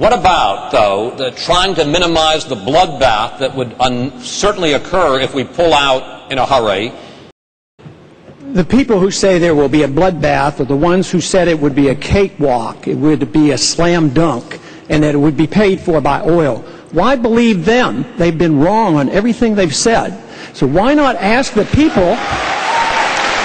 What about, though, trying to minimize the bloodbath that would certainly occur if we pull out in a hurry? The people who say there will be a bloodbath are the ones who said it would be a cakewalk, it would be a slam dunk, and that it would be paid for by oil. Why believe them? They've been wrong on everything they've said. So why not ask the people?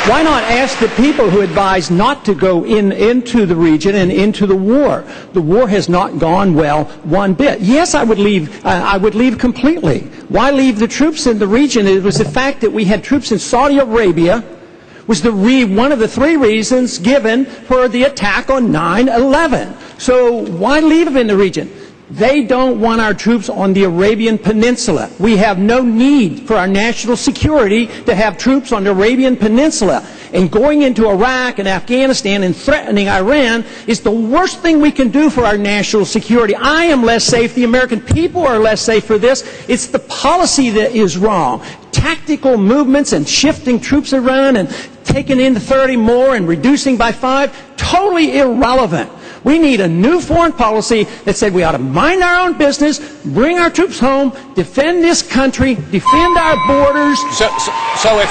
Why not ask the people who advise not to go into the region and into the war? The war has not gone well one bit. Yes, I would leave completely. Why leave the troops in the region? It was the fact that we had troops in Saudi Arabia was one of the three reasons given for the attack on 9/11. So why leave them in the region? They don't want our troops on the Arabian Peninsula. We have no need for our national security to have troops on the Arabian Peninsula. And going into Iraq and Afghanistan and threatening Iran is the worst thing we can do for our national security. I am less safe. The American people are less safe for this. It's the policy that is wrong. Tactical movements and shifting troops around and taking in 30 more and reducing by 5, totally irrelevant. We need a new foreign policy that said we ought to mind our own business, bring our troops home, defend this country, defend our borders. So if...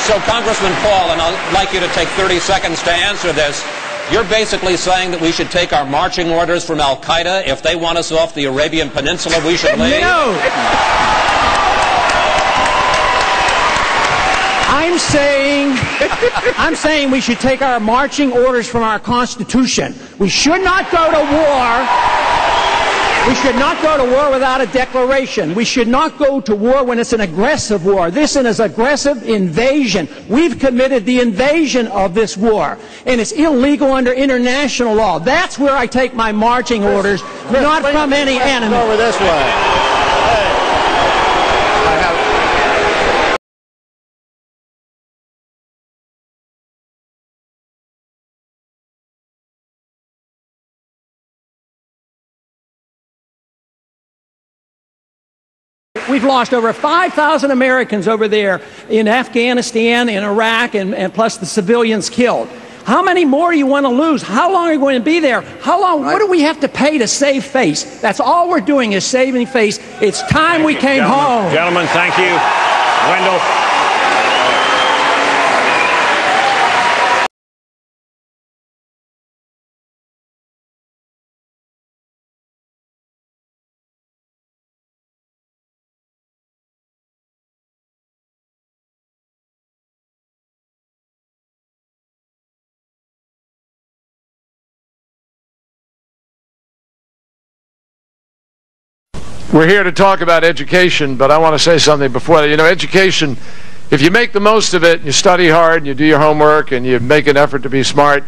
So, Congressman Paul, and I'd like you to take 30 seconds to answer this. You're basically saying that we should take our marching orders from Al-Qaeda. If they want us off the Arabian Peninsula, we should leave? No! I'm saying we should take our marching orders from our Constitution. We should not go to war. We should not go to war without a declaration. We should not go to war when it's an aggressive war. This is an aggressive invasion. We've committed the invasion of this war, and it's illegal under international law. That's where I take my marching orders, not from any enemy. Over this way. We've lost over 5,000 Americans over there in Afghanistan, in Iraq, and plus the civilians killed. How many more do you want to lose? How long are you going to be there? How long? What do we have to pay to save face? That's all we're doing is saving face. It's time we came home. Gentlemen, thank you. Wendell. We're here to talk about education, but I want to say something before that. You know, education, if you make the most of it, and you study hard, and you do your homework, and you make an effort to be smart,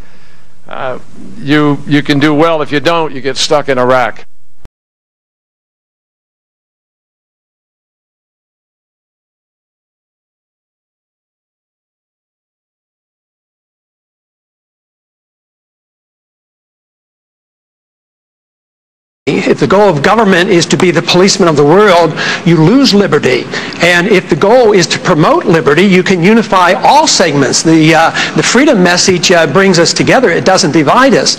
you can do well. If you don't, you get stuck in Iraq. If the goal of government is to be the policeman of the world, you lose liberty. And if the goal is to promote liberty, you can unify all segments. The freedom message brings us together. It doesn't divide us.